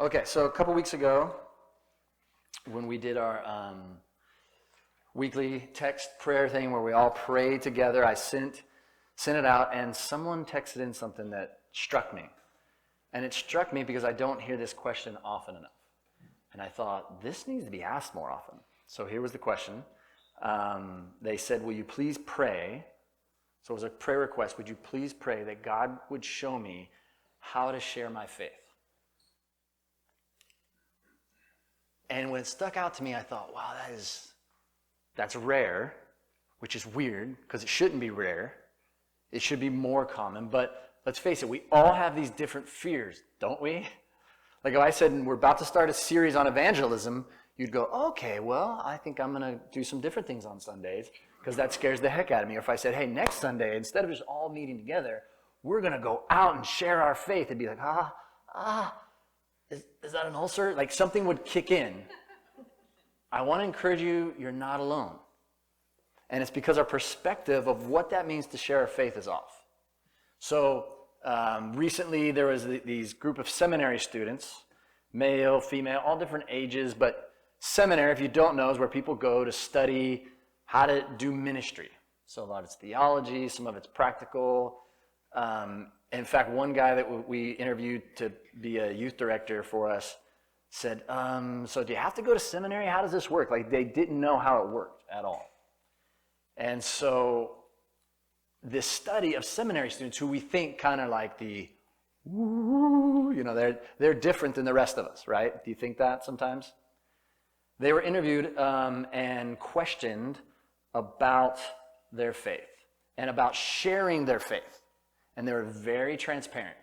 Okay, so a couple weeks ago, when we did our weekly text prayer thing where we all pray together, I sent it out, and someone texted in something that struck me. And it struck me because I don't hear this question often enough. And I thought, this needs to be asked more often. So here was the question. They said, will you please pray? So it was a prayer request. Would you please pray that God would show me how to share my faith? And when it stuck out to me, I thought, wow, that's rare, which is weird because it shouldn't be rare. It should be more common. But let's face it, we all have these different fears, don't we? Like if I said, we're about to start a series on evangelism, you'd go, okay, well, I think I'm going to do some different things on Sundays because that scares the heck out of me. Or if I said, hey, next Sunday, instead of just all meeting together, we're going to go out and share our faith. It'd be like, is that an ulcer? Like something would kick in. I want to encourage you, you're not alone. And it's because our perspective of what that means to share our faith is off. So recently there was these group of seminary students, male, female, all different ages, but seminary, if you don't know, is where people go to study how to do ministry. So a lot of it's theology, some of it's practical. In fact, one guy that we interviewed to be a youth director for us said, so do you have to go to seminary? How does this work? Like they didn't know how it worked at all. And so this study of seminary students who we think kind of like they're different than the rest of us, right? Do you think that sometimes? They were interviewed and questioned about their faith and about sharing their faith. And they were very transparent.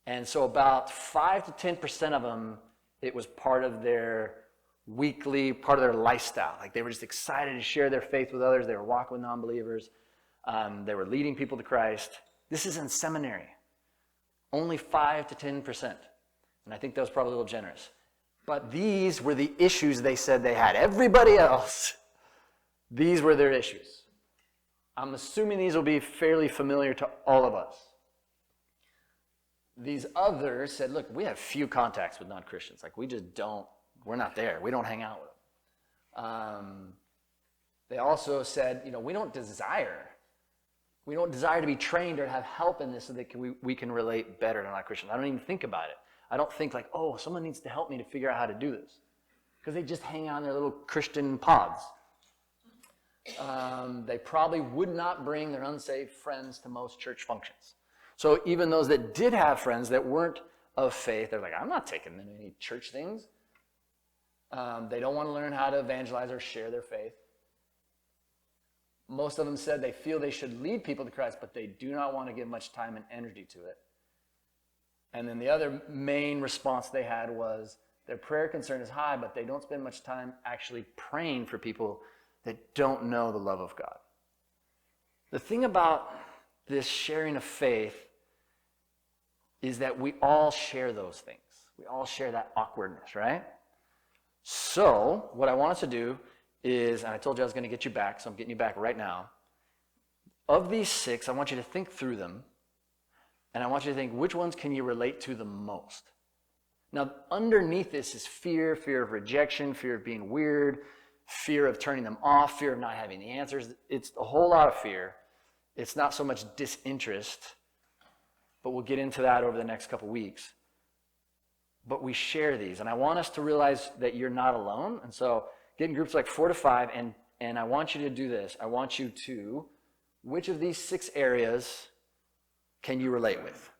And so about 5 to 10% of them, it was part of their weekly, part of their lifestyle. Like they were just excited to share their faith with others. They were walking with non-believers. They were leading people to Christ. This is in seminary. Only 5 to 10%. And I think that was probably a little generous. But these were the issues they said they had. Everybody else, these were their issues. I'm assuming these will be fairly familiar to all of us. These others said, look, we have few contacts with non-Christians. Like we just don't, we're not there. We don't hang out with them. They also said, we don't desire to be trained or have help in this so that we can relate better to non-Christians. I don't even think about it. I don't think like, oh, someone needs to help me to figure out how to do this. Because they just hang out in their little Christian pods. They probably would not bring their unsaved friends to most church functions. So even those that did have friends that weren't of faith, they're like, I'm not taking them to any church things. They don't want to learn how to evangelize or share their faith. Most of them said they feel they should lead people to Christ, but they do not want to give much time and energy to it. And then the other main response they had was their prayer concern is high, but they don't spend much time actually praying for people that don't know the love of God. The thing about this sharing of faith is that we all share those things. We all share that awkwardness, right? So what I want us to do is, and I told you I was going to get you back, so I'm getting you back right now. Of these 6, I want you to think through them, and I want you to think, which ones can you relate to the most? Now, underneath this is fear of rejection, fear of being weird, fear of turning them off, fear of not having the answers. It's a whole lot of fear. It's not so much disinterest, but we'll get into that over the next couple weeks. But we share these, and I want us to realize that you're not alone. And so get in groups like 4 to 5, and I want you to do this. I want you to, which of these 6 areas can you relate with?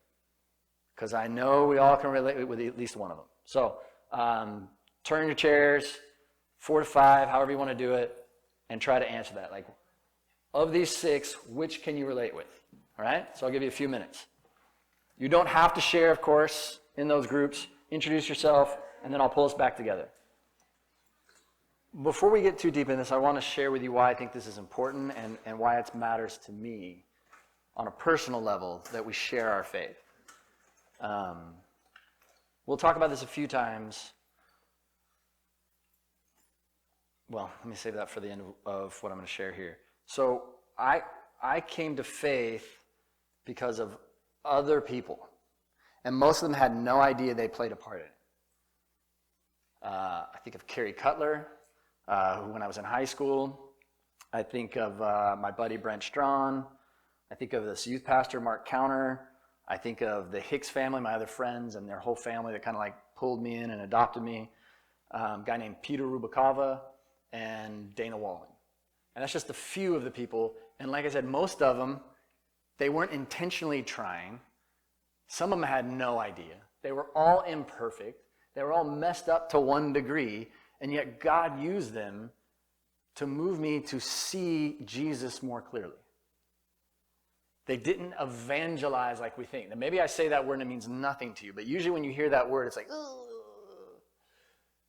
Because I know we all can relate with at least one of them. So turn your chairs, 4 to 5, however you want to do it, and try to answer that. Like, of these 6, which can you relate with? All right? So I'll give you a few minutes. You don't have to share, of course, in those groups. Introduce yourself, and then I'll pull us back together. Before we get too deep in this, I want to share with you why I think this is important and why it matters to me on a personal level that we share our faith. We'll talk about this a few times. Well, let me save that for the end of what I'm going to share here. So I came to faith because of other people. And most of them had no idea they played a part in it. I think of Carrie Cutler, who when I was in high school. I think of my buddy Brent Strawn. I think of this youth pastor, Mark Counter. I think of the Hicks family, my other friends, and their whole family that kind of like pulled me in and adopted me. A guy named Peter Rubakava and Dana Walling. And that's just a few of the people. And like I said, most of them, they weren't intentionally trying. Some of them had no idea. They were all imperfect. They were all messed up to one degree. And yet God used them to move me to see Jesus more clearly. They didn't evangelize like we think. Now, maybe I say that word and it means nothing to you, but usually when you hear that word, it's like, ugh,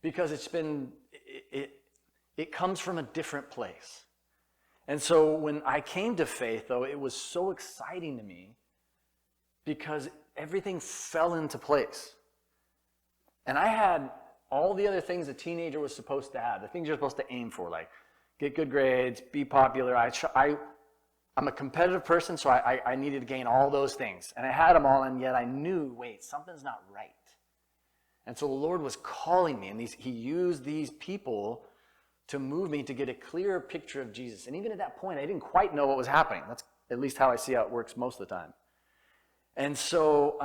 because it comes from a different place. And so when I came to faith, though, it was so exciting to me because everything fell into place. And I had all the other things a teenager was supposed to have, the things you're supposed to aim for, like get good grades, be popular. I'm a competitive person, so I needed to gain all those things. And I had them all, and yet I knew, wait, something's not right. And so the Lord was calling me, and He used these people to move me to get a clearer picture of Jesus. And even at that point, I didn't quite know what was happening. That's at least how I see how it works most of the time. And so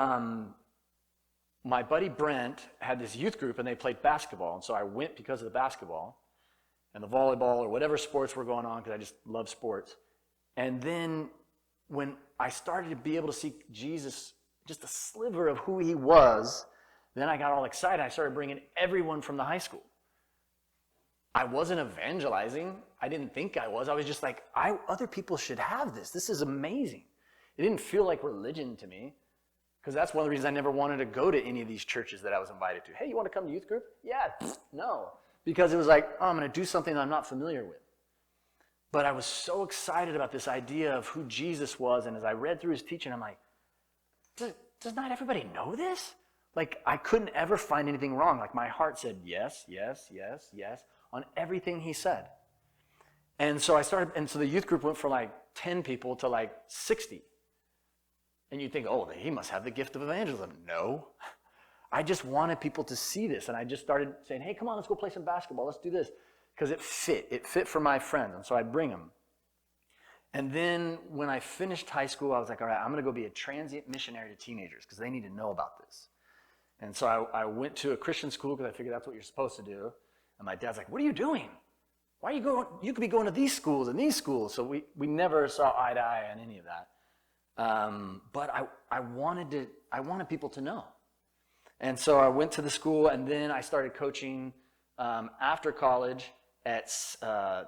my buddy Brent had this youth group, and they played basketball. And so I went because of the basketball and the volleyball or whatever sports were going on, because I just love sports. And then when I started to be able to see Jesus, just a sliver of who He was, then I got all excited. I started bringing everyone from the high school. I wasn't evangelizing. I didn't think I was. I was just like, other people should have this. This is amazing. It didn't feel like religion to me, because that's one of the reasons I never wanted to go to any of these churches that I was invited to. Hey, you want to come to youth group? Yeah, no. Because it was like, oh, I'm going to do something that I'm not familiar with. But I was so excited about this idea of who Jesus was, and as I read through His teaching, I'm like, does not everybody know this? Like, I couldn't ever find anything wrong. Like, my heart said yes, yes, yes, yes, on everything He said. And so the youth group went from like 10 people to like 60. And you'd think, oh, he must have the gift of evangelism. No. I just wanted people to see this, and I just started saying, hey, come on, let's go play some basketball. Let's do this. Because it fit. It fit for my friends, and so I'd bring them. And then when I finished high school, I was like, all right, I'm going to go be a transient missionary to teenagers because they need to know about this. And so I went to a Christian school because I figured that's what you're supposed to do. And my dad's like, what are you doing? Why are you going? You could be going to these schools and these schools. So we never saw eye to eye on any of that. But I wanted people to know. And so I went to the school, and then I started coaching after college at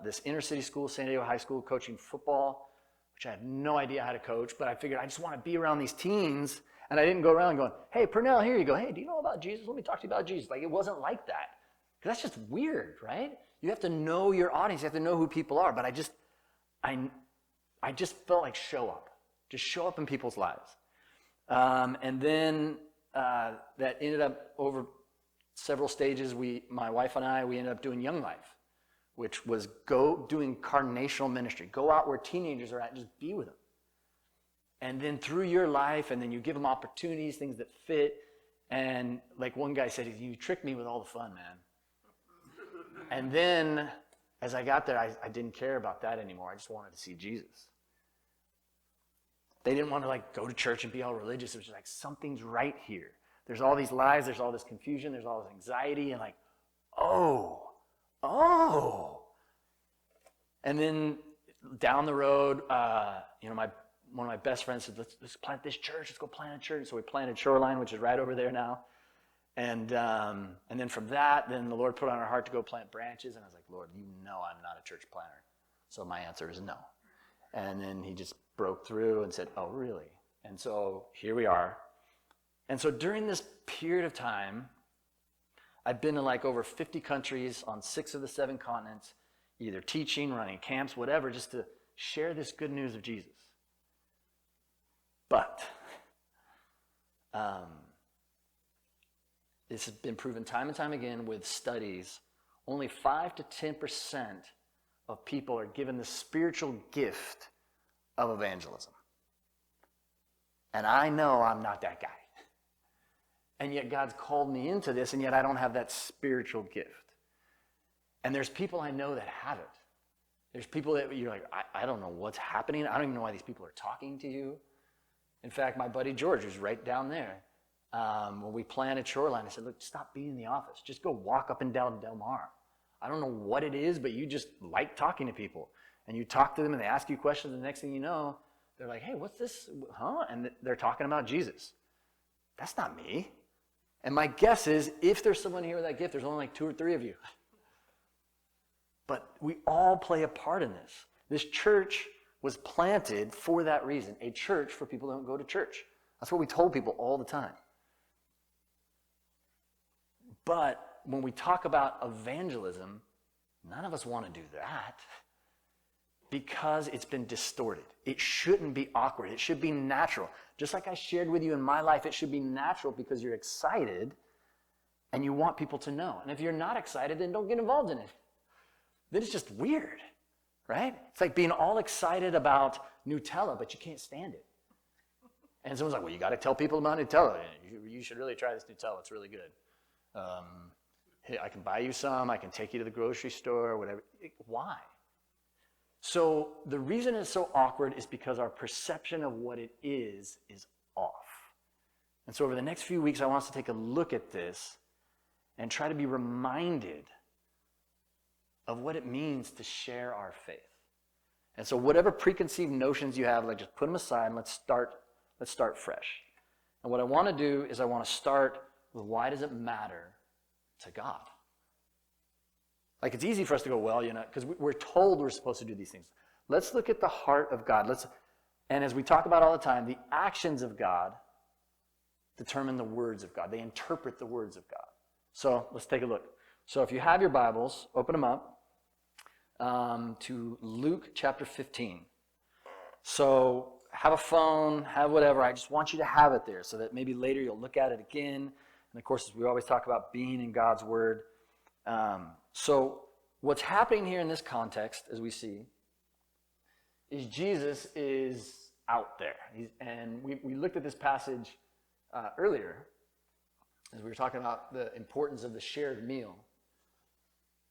this inner city school, San Diego High School, coaching football, which I had no idea how to coach, but I figured I just want to be around these teens, and I didn't go around going, hey, Pernell, here you go. Hey, do you know about Jesus? Let me talk to you about Jesus. Like, it wasn't like that, because that's just weird, right? You have to know your audience. You have to know who people are, but I just felt like show up. Just show up in people's lives. And then that ended up over several stages. My wife and I, we ended up doing Young Life, which was doing cardinational ministry. Go out where teenagers are at and just be with them. And then through your life, and then you give them opportunities, things that fit. And like one guy said, you tricked me with all the fun, man. And then as I got there, I didn't care about that anymore. I just wanted to see Jesus. They didn't want to like go to church and be all religious. It was just like, something's right here. There's all these lies, there's all this confusion, there's all this anxiety, and like, oh. And then down the road, one of my best friends said, let's plant this church, let's go plant a church. So we planted Shoreline, which is right over there now. And then from that, then the Lord put on our heart to go plant branches, and I was like, Lord, you know I'm not a church planter. So my answer is no. And then He just broke through and said, oh, really? And so here we are. And so during this period of time, I've been to like over 50 countries on 6 of the 7 continents, either teaching, running camps, whatever, just to share this good news of Jesus. But this has been proven time and time again with studies. Only 5 to 10% of people are given the spiritual gift of evangelism. And I know I'm not that guy. And yet God's called me into this, and yet I don't have that spiritual gift. And there's people I know that have it. There's people that you're like, I don't know what's happening. I don't even know why these people are talking to you. In fact, my buddy George, who's right down there, when we planted Shoreline, I said, look, stop being in the office. Just go walk up and down Del Mar. I don't know what it is, but you just like talking to people. And you talk to them, and they ask you questions, and the next thing you know, they're like, hey, what's this? Huh? And they're talking about Jesus. That's not me. And my guess is, if there's someone here with that gift, there's only like 2 or 3 of you. But we all play a part in this. This church was planted for that reason. A church for people who don't go to church. That's what we told people all the time. But when we talk about evangelism, none of us want to do that because it's been distorted. It shouldn't be awkward. It should be natural. Just like I shared with you in my life, it should be natural because you're excited and you want people to know. And if you're not excited, then don't get involved in it. Then it's just weird, right? It's like being all excited about Nutella, but you can't stand it. And someone's like, well, you got to tell people about Nutella. You should really try this Nutella. It's really good. Hey, I can buy you some. I can take you to the grocery store, whatever. Why? So the reason it's so awkward is because our perception of what it is off. And so over the next few weeks, I want us to take a look at this and try to be reminded of what it means to share our faith. And so whatever preconceived notions you have, like just put them aside and let's start fresh. And what I want to do is I want to start with why does it matter to God? Like it's easy for us to go, well, because we're told we're supposed to do these things. Let's look at the heart of God. And as we talk about all the time, the actions of God determine the words of God. They interpret the words of God. So let's take a look. So if you have your Bibles, open them up to Luke chapter 15. So have a phone, have whatever. I just want you to have it there so that maybe later you'll look at it again. And of course, we always talk about being in God's Word. So what's happening here in this context, as we see, is Jesus is out there. And we looked at this passage earlier as we were talking about the importance of the shared meal.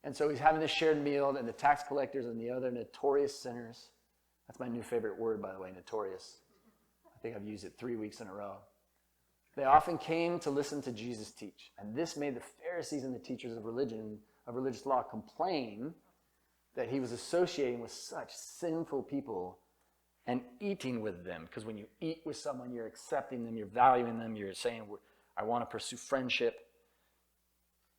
And so he's having this shared meal, and the tax collectors and the other notorious sinners. That's my new favorite word, by the way, notorious. I think I've used it 3 weeks in a row. They often came to listen to Jesus teach. And this made the Pharisees and the teachers of religious law, complain that he was associating with such sinful people and eating with them. Because when you eat with someone, you're accepting them, you're valuing them, you're saying, I want to pursue friendship.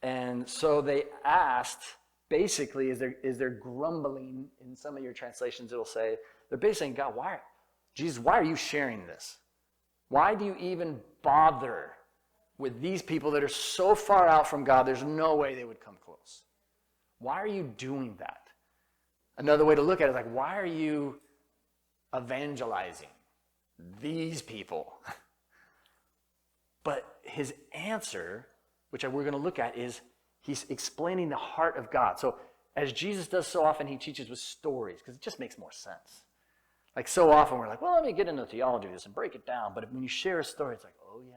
And so they asked, basically, is there grumbling in some of your translations? It'll say, they're basically saying, God, Jesus, why are you sharing this? Why do you even bother with these people that are so far out from God, there's no way they would come close? Why are you doing that? Another way to look at it is like, why are you evangelizing these people? But his answer, which we're going to look at, is he's explaining the heart of God. So as Jesus does so often, he teaches with stories because it just makes more sense. Like so often we're like, well, let me get into the theology of this and break it down. But when you share a story, it's like, oh yeah.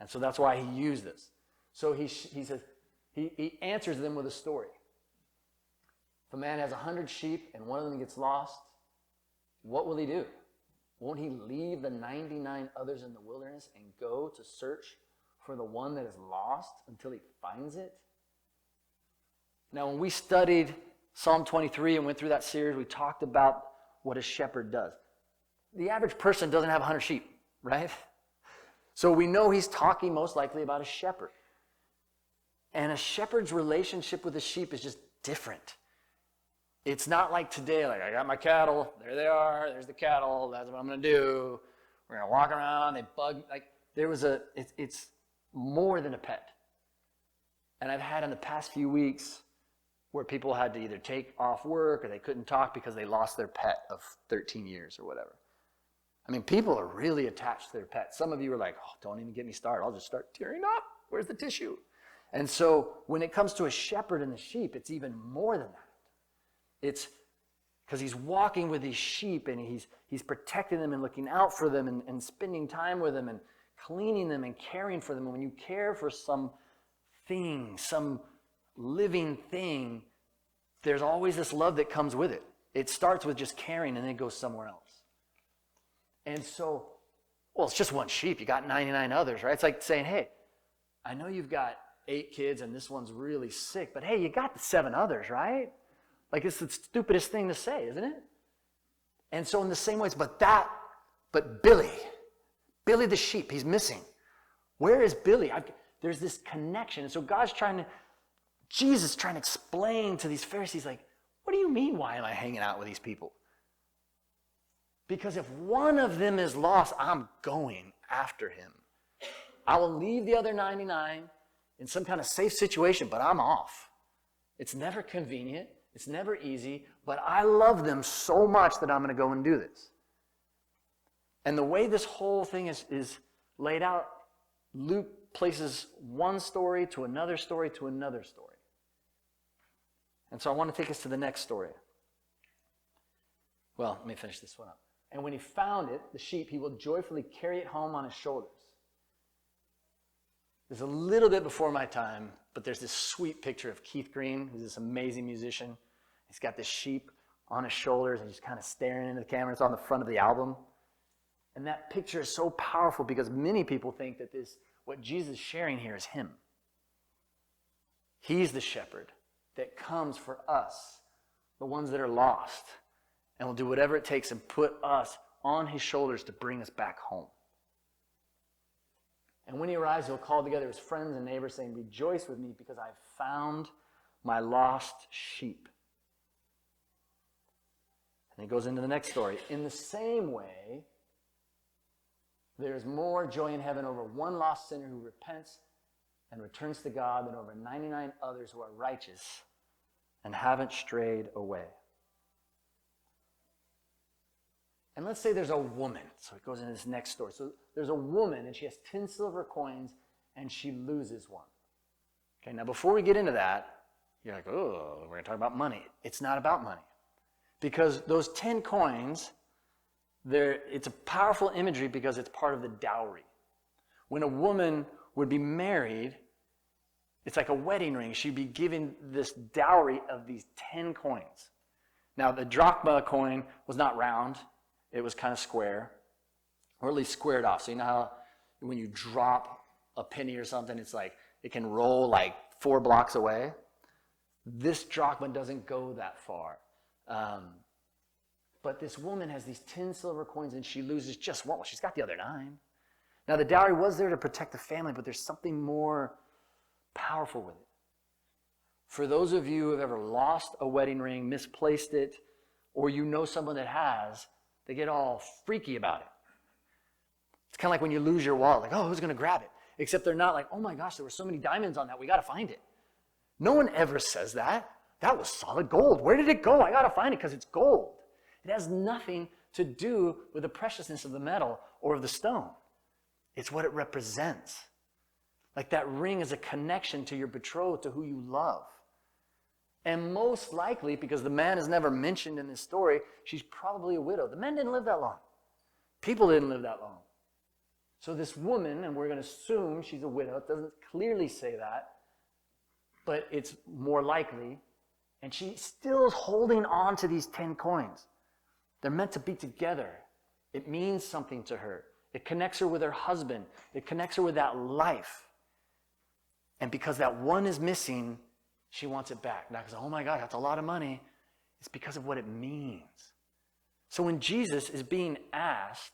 And so that's why he used this. So he says, he answers them with a story. If a man has 100 sheep and one of them gets lost, what will he do? Won't he leave the 99 others in the wilderness and go to search for the one that is lost until he finds it? Now, when we studied Psalm 23 and went through that series, we talked about what a shepherd does. The average person doesn't have 100 sheep, right? So we know he's talking most likely about a shepherd. And a shepherd's relationship with the sheep is just different. It's not like today, like I got my cattle, there they are, there's the cattle, that's what I'm going to do. We're going to walk around, they bug, like it's more than a pet. And I've had in the past few weeks where people had to either take off work or they couldn't talk because they lost their pet of 13 years or whatever. I mean, people are really attached to their pets. Some of you are like, oh, don't even get me started. I'll just start tearing up. Where's the tissue? And so when it comes to a shepherd and the sheep, it's even more than that. It's because he's walking with these sheep and he's protecting them and looking out for them and spending time with them and cleaning them and caring for them. And when you care for some thing, some living thing, there's always this love that comes with it. It starts with just caring and then it goes somewhere else. And so, well, it's just one sheep. You got 99 others, right? It's like saying, hey, I know you've got 8 kids and this one's really sick, but hey, you got the 7 others, right? Like, it's the stupidest thing to say, isn't it? And so in the same ways, but Billy the sheep, he's missing. Where is Billy? There's this connection. And so Jesus is trying to explain to these Pharisees, like, what do you mean, why am I hanging out with these people? Because if one of them is lost, I'm going after him. I will leave the other 99 in some kind of safe situation, but I'm off. It's never convenient. It's never easy, but I love them so much that I'm going to go and do this. And the way this whole thing is laid out, Luke places one story to another story to another story. And so I want to take us to the next story. Well, let me finish this one up. And when he found it, the sheep, he will joyfully carry it home on his shoulders. There's a little bit before my time, but there's this sweet picture of Keith Green, who's this amazing musician. He's got this sheep on his shoulders, and he's kind of staring into the camera. It's on the front of the album. And that picture is so powerful because many people think that what Jesus is sharing here is him. He's the shepherd that comes for us, the ones that are lost, and will do whatever it takes and put us on his shoulders to bring us back home. And when he arrives, he'll call together his friends and neighbors, saying, rejoice with me because I've found my lost sheep. And he goes into the next story. In the same way, there's more joy in heaven over one lost sinner who repents and returns to God than over 99 others who are righteous and haven't strayed away. And let's say there's a woman. So it goes into this next story. So there's a woman, and she has 10 silver coins, and she loses one. Okay, now before we get into that, you're like, oh, we're going to talk about money. It's not about money. Because those 10 coins, it's a powerful imagery because it's part of the dowry. When a woman would be married, it's like a wedding ring. She'd be given this dowry of these 10 coins. Now, the drachma coin was not round. It was kind of square, or at least squared off. So you know how when you drop a penny or something, it's like it can roll like 4 blocks away? This drachma doesn't go that far. But this woman has these 10 silver coins, and she loses just one. Well, she's got the other 9. Now, the dowry was there to protect the family, but there's something more powerful with it. For those of you who have ever lost a wedding ring, misplaced it, or you know someone that has, they get all freaky about it. It's kind of like when you lose your wallet, like, oh, who's going to grab it? Except they're not like, oh my gosh, there were so many diamonds on that, we got to find it. No one ever says that. That was solid gold. Where did it go? I got to find it because it's gold. It has nothing to do with the preciousness of the metal or of the stone. It's what it represents. Like that ring is a connection to your betrothed, to who you love. And most likely, because the man is never mentioned in this story, she's probably a widow. The men didn't live that long. People didn't live that long. So this woman, and we're going to assume she's a widow, it doesn't clearly say that, but it's more likely, and she still is holding on to these 10 coins. They're meant to be together. It means something to her. It connects her with her husband. It connects her with that life. And because that one is missing, she wants it back. Not because, oh my God, that's a lot of money. It's because of what it means. So when Jesus is being asked,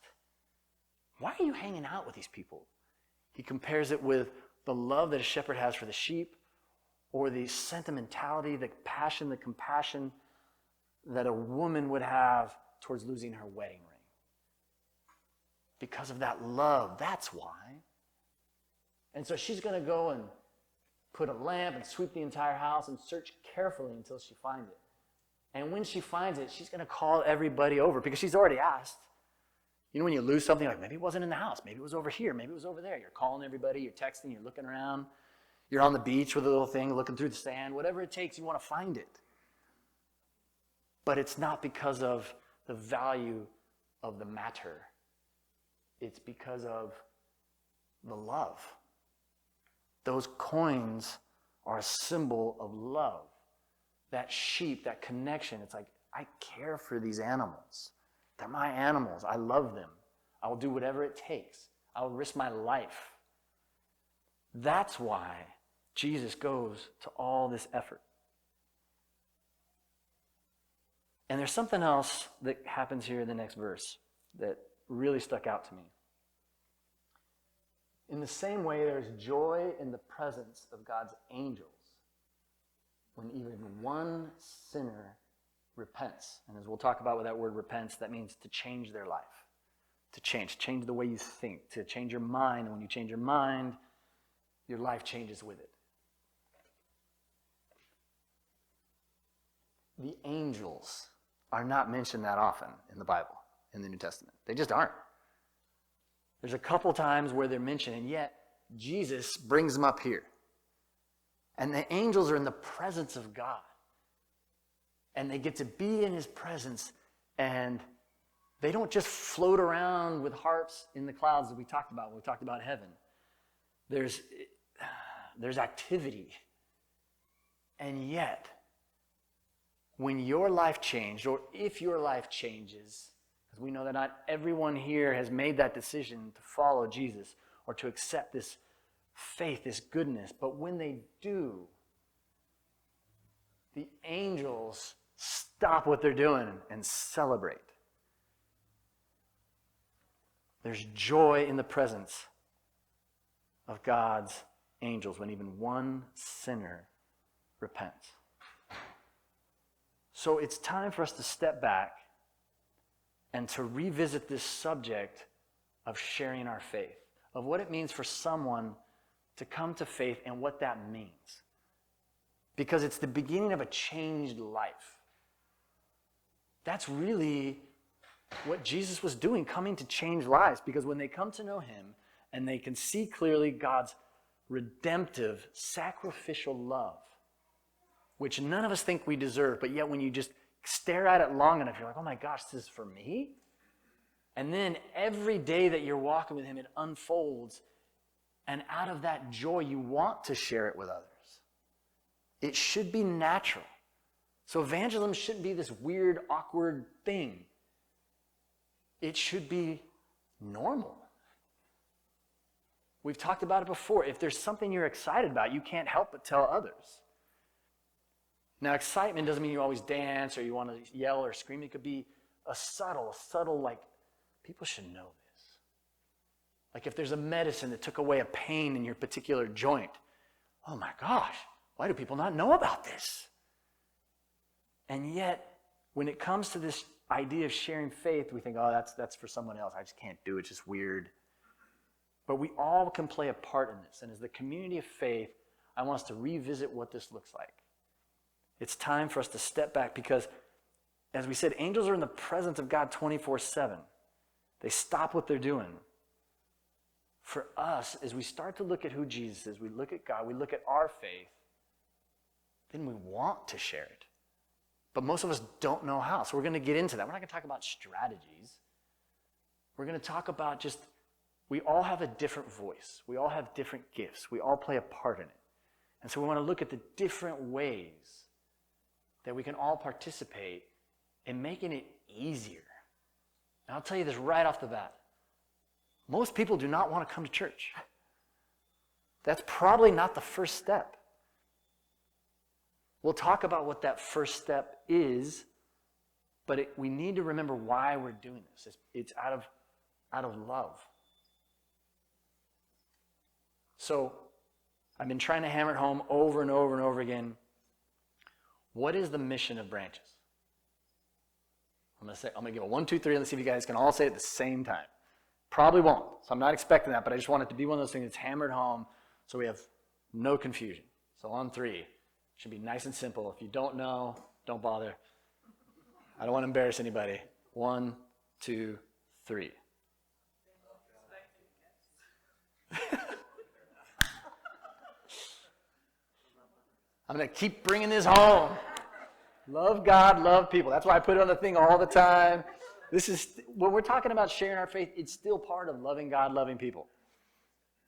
why are you hanging out with these people? He compares it with the love that a shepherd has for the sheep, or the sentimentality, the passion, the compassion that a woman would have towards losing her wedding ring. Because of that love, that's why. And so she's going to go and put a lamp and sweep the entire house and search carefully until she finds it. And when she finds it, she's going to call everybody over because she's already asked. You know when you lose something, like maybe it wasn't in the house, maybe it was over here, maybe it was over there. You're calling everybody, you're texting, you're looking around. You're on the beach with a little thing, looking through the sand. Whatever it takes, you want to find it. But it's not because of the value of the matter. It's because of the love. Those coins are a symbol of love. That sheep, that connection, it's like, I care for these animals. They're my animals. I love them. I will do whatever it takes. I will risk my life. That's why Jesus goes to all this effort. And there's something else that happens here in the next verse that really stuck out to me. In the same way, there's joy in the presence of God's angels when even one sinner repents. And as we'll talk about with that word repents, that means to change their life. To change the way you think, to change your mind. And when you change your mind, your life changes with it. The angels are not mentioned that often in the Bible, in the New Testament. They just aren't. There's a couple times where they're mentioned, and yet Jesus brings them up here. And the angels are in the presence of God. And they get to be in his presence, and they don't just float around with harps in the clouds that we talked about when we talked about heaven. There's activity. And yet, when your life changed, or if your life changes, because we know that not everyone here has made that decision to follow Jesus or to accept this faith, this goodness, but when they do, the angels stop what they're doing and celebrate. There's joy in the presence of God's angels when even one sinner repents. So it's time for us to step back and to revisit this subject of sharing our faith, of what it means for someone to come to faith and what that means. Because it's the beginning of a changed life. That's really what Jesus was doing, coming to change lives. Because when they come to know him and they can see clearly God's redemptive, sacrificial love, which none of us think we deserve, but yet when you just stare at it long enough, you're like, oh my gosh, this is for me? And then every day that you're walking with him, it unfolds. And out of that joy, you want to share it with others. It should be natural. So evangelism shouldn't be this weird, awkward thing. It should be normal. We've talked about it before. If there's something you're excited about, you can't help but tell others. Now, excitement doesn't mean you always dance or you want to yell or scream. It could be a subtle, like, people should know this. Like if there's a medicine that took away a pain in your particular joint. Oh my gosh, why do people not know about this? And yet, when it comes to this idea of sharing faith, we think, oh, that's for someone else. I just can't do it. It's just weird. But we all can play a part in this. And as the community of faith, I want us to revisit what this looks like. It's time for us to step back because, as we said, angels are in the presence of God 24/7. They stop what they're doing. For us, as we start to look at who Jesus is, we look at God, we look at our faith, then we want to share it. But most of us don't know how. So we're going to get into that. We're not going to talk about strategies. We're going to talk about just, we all have a different voice. We all have different gifts. We all play a part in it. And so we want to look at the different ways that we can all participate in making it easier. And I'll tell you this right off the bat. Most people do not want to come to church. That's probably not the first step. We'll talk about what that first step is, but we need to remember why we're doing this. It's out of love. So I've been trying to hammer it home over and over and over again. What is the mission of Branches? I'm going to give a 1, 2, 3, and let's see if you guys can all say it at the same time. Probably won't, so I'm not expecting that, but I just want it to be one of those things that's hammered home so we have no confusion. So on 3, it should be nice and simple. If you don't know, don't bother. I don't want to embarrass anybody. 1, 2, 3. I'm going to keep bringing this home. Love God, love people. That's why I put it on the thing all the time. This is, when we're talking about sharing our faith, it's still part of loving God, loving people.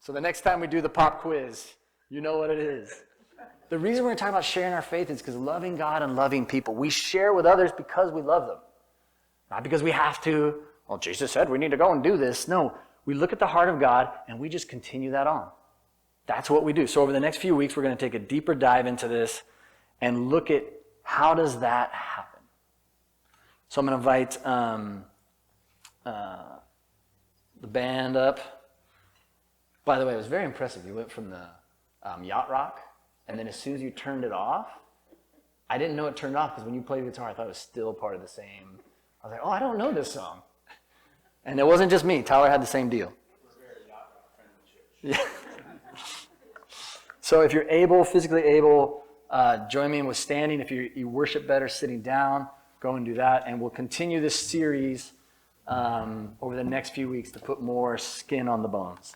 So the next time we do the pop quiz, you know what it is. The reason we're going to talk about sharing our faith is because loving God and loving people. We share with others because we love them. Not because we have to. Well, Jesus said we need to go and do this. No, we look at the heart of God and we just continue that on. That's what we do. So over the next few weeks, we're going to take a deeper dive into this and look at how does that happen. So I'm going to invite the band up. By the way, it was very impressive. You went from the yacht rock, and then as soon as you turned it off, I didn't know it turned off because when you played guitar, I thought it was still part of the same. I was like, oh, I don't know this song. And it wasn't just me. Tyler had the same deal. It was very yacht rock friendly church. Yeah. So if you're able, physically able, join me in with standing. If you worship better sitting down, go and do that. And we'll continue this series over the next few weeks to put more skin on the bones.